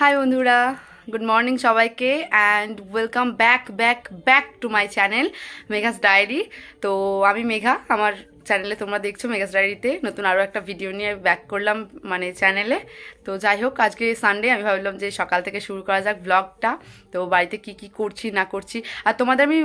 High বন্ধুরা, good morning সবাইকে and welcome back to my channel মেঘাস diary. তো আমি মেঘা, আমার চ্যানেলে তোমরা দেখছো মেঘাস ডায়েরিতে নতুন আরও একটা ভিডিও নিয়ে ব্যাক করলাম মানে চ্যানেলে। তো যাই হোক, আজকে সানডে, আমি ভাবলাম যে সকাল থেকে শুরু করা যাক ব্লগটা। তো বাড়িতে কি কি করছি না করছি, আর তোমাদের আমি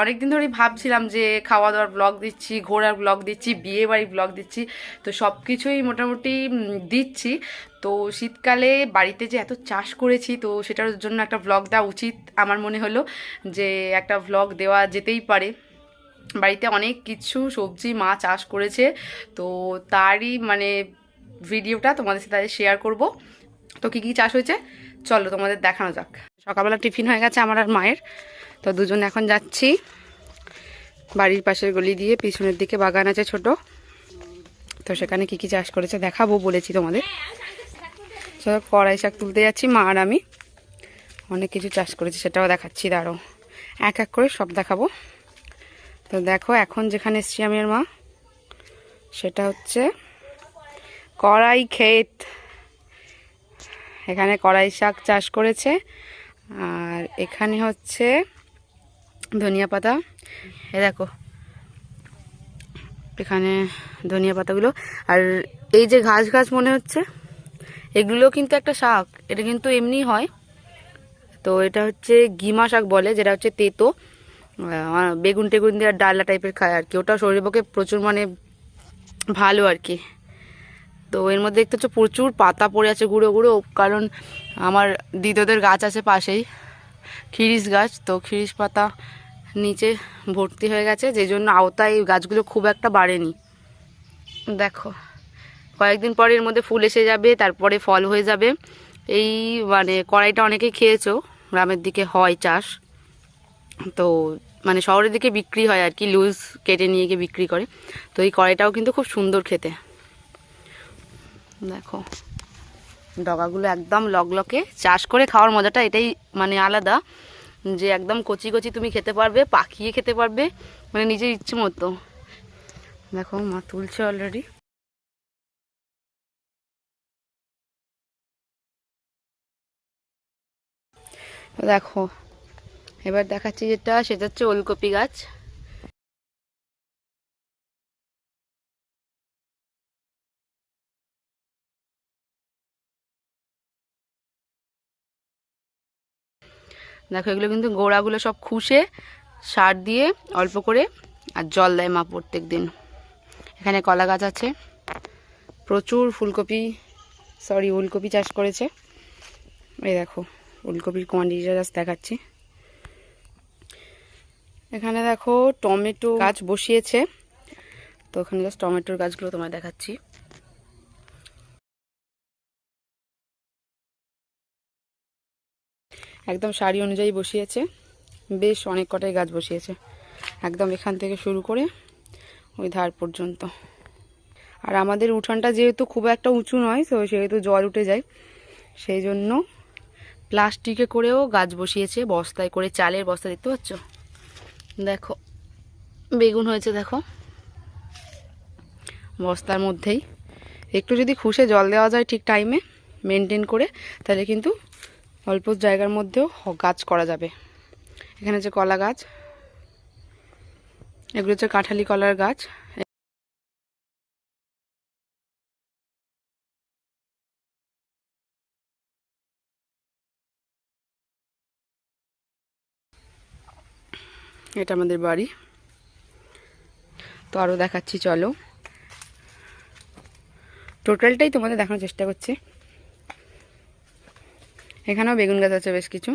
অনেক দিন ধরেই ভাবছিলাম যে খাওয়া দাওয়ার ব্লগ দিচ্ছি, ঘোরার ব্লগ দিচ্ছি, বিয়ে বাড়ির ব্লগ দিচ্ছি, তো সব কিছুই মোটামুটি দিচ্ছি। তো শীতকালে বাড়িতে যে এত চাষ করেছি, তো সেটার জন্য একটা ভ্লগ দেওয়া উচিত আমার মনে হলো, যে একটা ভ্লগ দেওয়া যেতেই পারে। বাড়িতে অনেক কিছু সবজি মা চাষ করেছে, তো তারই মানে ভিডিওটা তোমাদের সাথে শেয়ার করব। তো কী কী চাষ হয়েছে চলো তোমাদের দেখানো যাক। সকালবেলা টিফিন হয়ে গেছে আমার আর মায়ের, তো দুজন এখন যাচ্ছি বাড়ির পাশের গলি দিয়ে, পিছনের দিকে বাগান আছে ছোট, তো সেখানে কী কী চাষ করেছে দেখাবো বলেছি তোমাদের। সব কড়াই শাক তুলতে যাচ্ছি মা আর আমি, অনেক কিছু চাষ করেছি সেটাও দেখাচ্ছি, দাঁড়ো এক এক করে সব দেখাবো। তো দেখো, এখন যেখানে এসছি আমি আর মা, সেটা হচ্ছে কড়াই ক্ষেত। এখানে কড়াই শাক চাষ করেছে, আর এখানে হচ্ছে ধনিয়া পাতা। এ দেখো এখানে ধনিয়া পাতাগুলো, আর এই যে ঘাস ঘাস মনে হচ্ছে, এগুলো কিন্তু একটা শাক, এটা কিন্তু এমনি হয়। তো এটা হচ্ছে গিমা শাক বলে, যেটা হচ্ছে তেতো, বেগুন টেগুন দিয়ে ডালনা টাইপের খায় আর কি। ওটা শরীরের পক্ষে প্রচুর মানে ভালো আর কি। তো এর মধ্যে দেখতে হচ্ছে প্রচুর পাতা পড়ে আছে গুঁড়ো গুঁড়ো, কারণ আমার দিদোদের গাছ আছে পাশেই, খিরিস গাছ, তো খিরিস পাতা নিচে ভর্তি হয়ে গেছে, যে জন্য আওতায় এই গাছগুলো খুব একটা বাড়েনি। দেখো কয়েকদিন পরে এর মধ্যে ফুল এসে যাবে, তারপরে ফল হয়ে যাবে। এই মানে কড়াইটা অনেকেই খেয়েছো, গ্রামের দিকে হয় চাষ, তো মানে শহরের দিকে বিক্রি হয় আর কি, লুজ কেটে নিয়ে গিয়ে বিক্রি করে। তো এই কড়াইটাও কিন্তু খুব সুন্দর খেতে। দেখো ডগাগুলো একদম লগলকে, চাষ করে খাওয়ার মজাটা এটাই মানে আলাদা, যে একদম কচি কচি তুমি খেতে পারবে, পাকিয়ে খেতে পারবে, মানে নিজের ইচ্ছে মতো। দেখো মা তুলছে অলরেডি। দেখো এবার দেখাচ্ছি যেটা, সেটা হচ্ছে ওলকপি গাছ। দেখো এগুলো কিন্তু গোড়াগুলো সব খুশে সার দিয়ে অল্প করে, আর জল দেয় মা প্রত্যেক দিন। এখানে কলা গাছ আছে, প্রচুর ফুলকপি ওলকপি চাষ করেছে। এই দেখো ওলকপির কোয়ান্টিটিটা জাস্ট দেখাচ্ছি। এখানে দেখো টমেটো গাছ বসিয়েছে, তো ওখানে জাস্ট টমেটোর গাছগুলো তোমায় দেখাচ্ছি। একদম সারি অনুযায়ী বসিয়েছে, বেশ অনেক কটাই গাছ বসিয়েছে, একদম এখান থেকে শুরু করে ওই ধার পর্যন্ত। আর আমাদের উঠানটা যেহেতু খুব একটা উঁচু নয়, তো সেহেতু জল উঠে যায়, সেই জন্য প্লাস্টিকে করেও গাছ বসিয়েছে, বস্তায় করে, চালের বস্তা দেখতে পাচ্ছ। দেখো বেগুন হয়েছে, দেখো বস্তার মধ্যেই। একটু যদি খুশে জল দেওয়া যায় ঠিক টাইমে মেনটেন করে, তাহলে কিন্তু অল্প জায়গার মধ্যেও গাছ করা যাবে। এখানে যে কলা গাছ, এগুলো হচ্ছে কাঁঠালি কলার গাছ। এটা আমাদের বাড়ি। তো আরও দেখাচ্ছি চলো, টোটালটাই তোমাদের দেখানোর চেষ্টা করছি। এখানেও বেগুন গাছ আছে বেশ কিছু,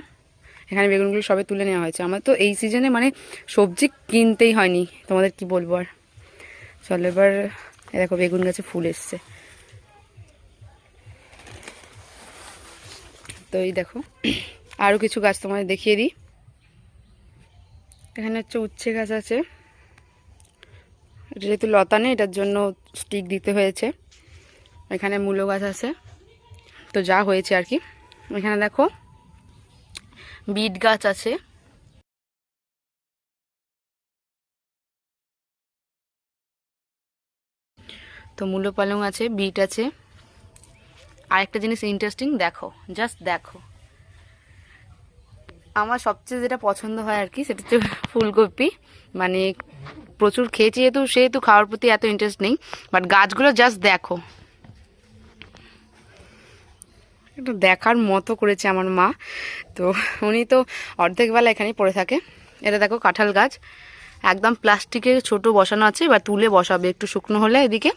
এখানে বেগুনগুলো সবে তুলে নেওয়া হয়েছে। আমার তো এই সিজনে মানে সবজি কিনতেই হয়নি, তোমাদের কি বলবো আর। চলো এবার দেখো বেগুন গাছে ফুল এসছে, তো এই দেখো আরও কিছু গাছ তোমাদের দেখিয়ে দিই। এখানে হচ্ছে উচ্ছে গাছ আছে, এটা যেহেতু লতা নেই এটার জন্য স্টিক দিতে হয়েছে। এখানে মূলো গাছ আছে, তো যা হয়েছে আর কি। এখানে দেখো বিট গাছ আছে, তো মূলো পালং আছে, বিট আছে, আরেকটা জিনিস ইন্টারেস্টিং, দেখো, জাস্ট দেখো, আমার সবচেয়ে যেটা পছন্দ হয় আর কি সেটা হচ্ছে ফুলকপি। মানে প্রচুর খেয়েছি, সেহেতু খাওয়ার প্রতি এত ইন্টারেস্ট নেই, বাট গাছগুলো জাস্ট দেখো, একটু দেখার মতো করেছে আমার মা। তো উনি তো অর্ধেক বেলা এখানেই পড়ে থাকে। এটা দেখো কাঁঠাল গাছ, একদম প্লাস্টিকের ছোট বসানো আছে, এবার তুলে বসাবে একটু শুকনো হলে এদিকে।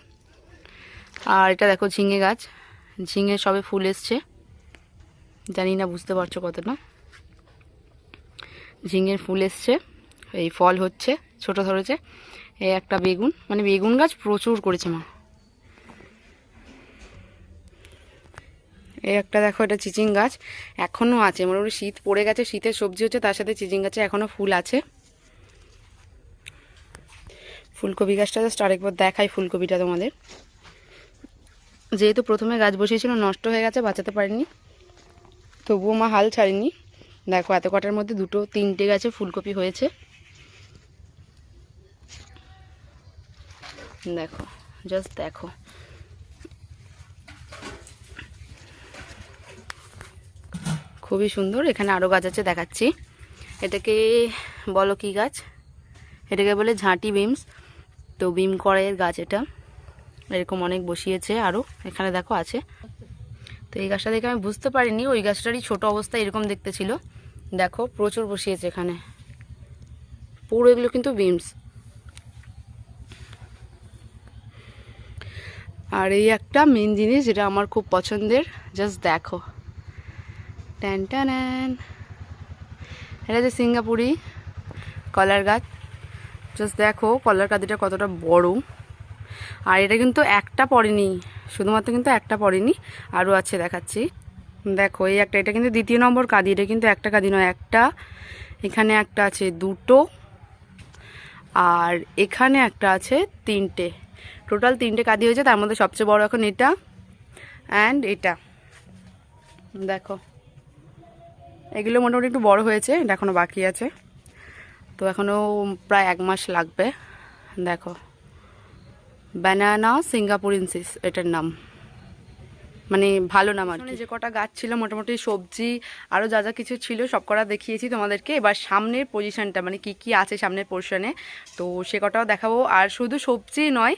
আর এটা দেখো ঝিঙে গাছ, ঝিঙে সবে ফুল এসছে, জানি না বুঝতে পারছো কতটা, ঝিঙের ফুল এসছে, এই ফল হচ্ছে, ছোট ধরেছে। এই একটা বেগুন, মানে বেগুন গাছ প্রচুর করেছে মা। এই একটা দেখো, এটা চিচিং গাছ এখনো আছে, মোটামুটি শীত পড়ে গেছে, শীতের সবজি হচ্ছে, তার সাথে চিচিং গাছে এখনো ফুল আছে। ফুলকপি গাছটা জাস্ট আরেকবার দেখাই ফুলকপিটা তোমাদের। যেহেতু প্রথমে গাছ বসিয়েছিল, নষ্ট হয়ে গেছে, বাঁচাতে পারিনি, তবুও মা হাল ছাড়েনি। দেখো এত কটার মধ্যে 2-3টে গাছে ফুলকপি হয়েছে, দেখো, জাস্ট দেখো। খুবই সুন্দর। এখানে আরও গাছ আছে, দেখাচ্ছি। এটাকে বলো কি গাছ, এটাকে বলে ঝাঁটি বিমস। তো বিম কড়াইয়ের গাছ এটা, এরকম অনেক বসিয়েছে আরও, এখানে দেখো আছে। তো এই গাছটা দেখে আমি বুঝতে পারিনি, ওই গাছটারই ছোট অবস্থায় এরকম দেখতে ছিল। দেখো প্রচুর বসিয়েছে এখানে, পুরো এগুলো কিন্তু বিমস। আর এই একটা মেন জিনিস যেটা আমার খুব পছন্দের, জাস্ট দেখো, ট্যান ট্যান, এটা যে সিঙ্গাপুরি কলার গাছ, জাস্ট দেখো কলার কাঁদিটা কতটা বড়। আর এটা কিন্তু একটা পড়েনি, শুধুমাত্র কিন্তু একটা পড়েনি, আরও আছে, দেখাচ্ছি। দেখো এই একটা, এটা কিন্তু 2য় নম্বর কাঁদি, এটা কিন্তু একটা কাঁদি নয়, একটা, এখানে একটা আছে 2টো, আর এখানে একটা আছে 3টে, টোটাল 3টে কাঁদি হয়েছে। তার মধ্যে সবচেয়ে বড় এখন এটা অ্যান্ড এটা, দেখো এগুলো মোটামুটি একটু বড় হয়েছে, এটা এখনও বাকি আছে, তো এখনও প্রায় 1 মাস লাগবে। দেখো ব্যানানা সিঙ্গাপুরেন্সিস এটার নাম, মানে ভালো নাম আর কি। যে কটা গাছ ছিল মোটামুটি সবজি আরও যা যা কিছু ছিল সব কটা দেখিয়েছি তোমাদেরকে। এবার সামনের পজিশনটা, মানে কি কি আছে সামনের পোর্শনে, তো সে কটাও দেখাবো। আর শুধু সবজি নয়,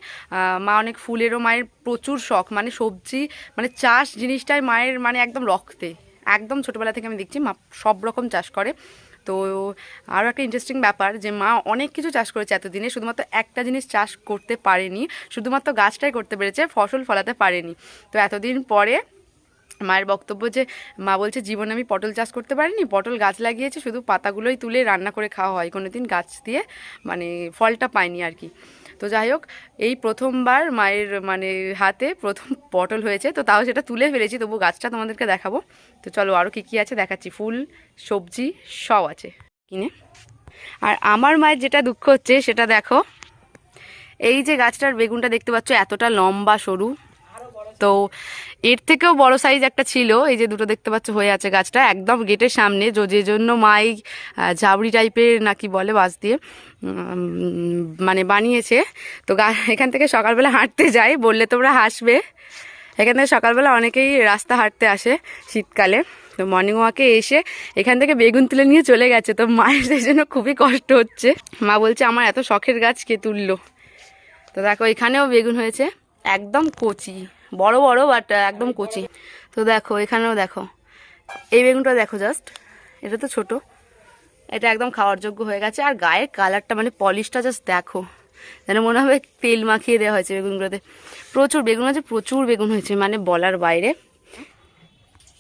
মা অনেক ফুলেরও, মায়ের প্রচুর শখ, মানে সবজি, মানে চাষ জিনিসটাই মায়ের মানে একদম রক্তে, একদম ছোটোবেলা থেকে আমি দেখছি মা সব রকম চাষ করে। তো আরও একটা ইন্টারেস্টিং ব্যাপার যে মা অনেক কিছু চাষ করেছে এতদিনে, শুধুমাত্র একটা জিনিস চাষ করতে পারেনি, শুধুমাত্র গাছটাই করতে পেরেছে, ফসল ফলাতে পারেনি। তো এতদিন পরে মায়ের বক্তব্য যে মা বলছে জীবনে আমি পটল চাষ করতে পারিনি, পটল গাছ লাগিয়েছে, শুধু পাতাগুলোই তুলে রান্না করে খাওয়া হয়, কোনো দিন গাছ দিয়ে মানে ফলটা পাইনি আর কি। তো যাই হোক, এই প্রথমবার মায়ের মানে হাতে প্রথম পটল হয়েছে, তো তাও সেটা তুলে ফেলেছি, তবু গাছটা তোমাদেরকে দেখাবো। তো চলো আরও কী কী আছে দেখাচ্ছি, ফুল সবজি সব আছে কিনে। আর আমার মায়ের যেটা দুঃখ হচ্ছে সেটা দেখো, এই যে গাছটার বেগুনটা দেখতে পাচ্ছ এতটা লম্বা সরু, তো এর থেকেও বড় সাইজ একটা ছিল, এই যে দুটো দেখতে পাচ্ছ হয়ে আছে গাছটা একদম গেটের সামনে, যে জন্য মাই ঝাবড়ি টাইপের নাকি বলে বাঁশ দিয়ে মানে বানিয়েছে। তো এখান থেকে সকালবেলা হাঁটতে যাই, বললে তোমরা হাসবে, এখান থেকে সকালবেলা অনেকেই রাস্তা হাঁটতে আসে শীতকালে, তো মর্নিং ওয়াকে এসে এখান থেকে বেগুন তুলে নিয়ে চলে গেছে। তো মায়ের সেই জন্য খুবই কষ্ট হচ্ছে, মা বলছে আমার এত শখের গাছ কে তুললো। তো দেখো এখানেও বেগুন হয়েছে, একদম কচি, বড় বড় বাট একদম কচি। তো দেখো এখানেও দেখো, এই বেগুনটা দেখো জাস্ট, এটা তো ছোট, এটা একদম খাওয়ার যোগ্য হয়ে গেছে। আর গায়ের কালারটা মানে পলিশটা জাস্ট দেখো, যেন মনে হবে তেল মাখিয়ে দেওয়া হয়েছে বেগুনগুলোতে। প্রচুর বেগুন আছে, প্রচুর বেগুন হয়েছে, মানে বলার বাইরে।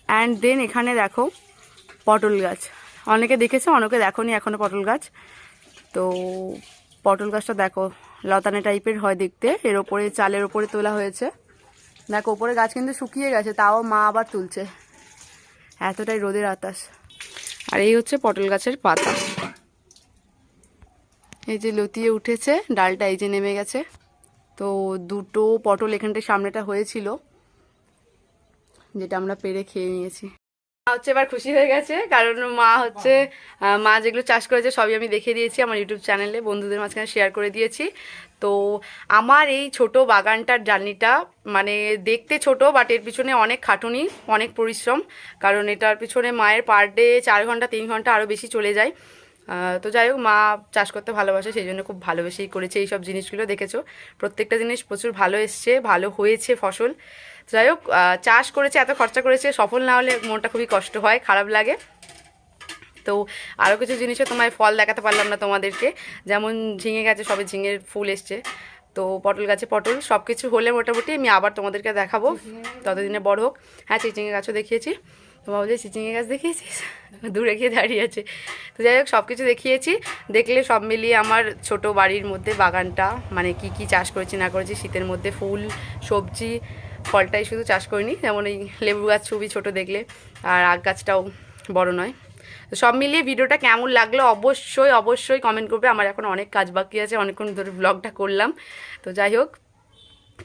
অ্যান্ড দেন এখানে দেখো পটল গাছ, অনেকে দেখেছে অনেকে দেখোনি এখনও পটল গাছ। তো পটল গাছটা দেখো লতানে টাইপের হয় দেখতে, এর ওপরে চালের ওপরে তোলা হয়েছে। দেখো ওপরে গাছ কিন্তু শুকিয়ে গেছে, তাও মা আবার তুলছে, এতটাই রোদের বাতাস। আর এই হচ্ছে পটল গাছের পাতা, এই যে লতিয়ে উঠেছে, ডালটা এই যে নেমে গেছে। তো 2টো পটল এখানটায় সামনেটা হয়েছিল, যেটা আমরা পেরে খেয়ে নিয়েছি। হচ্ছে এবার খুশি হয়ে গেছে, কারণ মা হচ্ছে মা যেগুলো চাষ করেছে সবই আমি দেখিয়ে দিয়েছি আমার ইউটিউব চ্যানেলে, বন্ধুদের মাঝখানে শেয়ার করে দিয়েছি। তো আমার এই ছোট বাগানটার জার্নিটা মানে দেখতে ছোট, বাট এর পিছনে অনেক খাটুনি, অনেক পরিশ্রম, কারণ এটার পিছনে মায়ের পার ডে 4 ঘন্টা 3 ঘন্টা আরও বেশি চলে যায়। তো যাই হোক, মা চাষ করতে ভালোবাসে, সেই জন্য খুব ভালোবেসেই করেছে এই সব জিনিসগুলো। দেখেছো প্রত্যেকটা জিনিস প্রচুর ভালো এসছে, ভালো হয়েছে ফসল। যাই হোক, চাষ করেছে, এত খরচা করেছে, সফল না হলে মনটা খুবই কষ্ট হয়, খারাপ লাগে। তো আরও কিছু জিনিসও তোমায় ফল দেখাতে পারলাম না তোমাদেরকে, যেমন ঝিঙে গাছে সবে ঝিঙের ফুল এসছে, তো পটল গাছে পটল, সব কিছু হলে মোটামুটি আমি আবার তোমাদেরকে দেখাবো, ততদিনে বড় হোক। হ্যাঁ, চিচিঙে গাছও দেখিয়েছি, তোমার বলছে চিচিঙে গাছ দেখিয়েছিস, দূরে গিয়ে দাঁড়িয়ে আছে। তো যাই হোক, সব কিছু দেখিয়েছি। দেখলে সব মিলিয়ে আমার ছোট বাড়ির মধ্যে বাগানটা মানে কি কি চাষ করেছি না করেছি, শীতের মধ্যে ফুল সবজি, ফলটাই শুধু চাষ করিনি, যেমন এই লেবু গাছ খুবই ছোটো দেখলে, আর আগ গাছটাও বড় নয়। তো সব মিলিয়ে ভিডিওটা কেমন লাগলো অবশ্যই অবশ্যই কমেন্ট করবে। আমার এখন অনেক কাজ বাকি আছে, অনেকক্ষণ ধরে ব্লগটা করলাম। তো যাই হোক,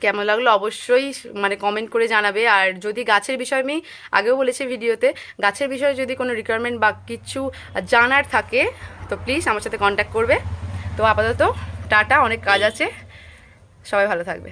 কেমন লাগলো অবশ্যই মানে কমেন্ট করে জানাবে। আর যদি গাছের বিষয়, আমি আগেও বলেছি ভিডিওতে, গাছের বিষয়ে যদি কোনো রিকোয়ারমেন্ট বা কিছু জানার থাকে তো প্লিজ আমার সাথে কন্ট্যাক্ট করবে। তো আপাতত টাটা, অনেক কাজ আছে, সবাই ভালো থাকবে।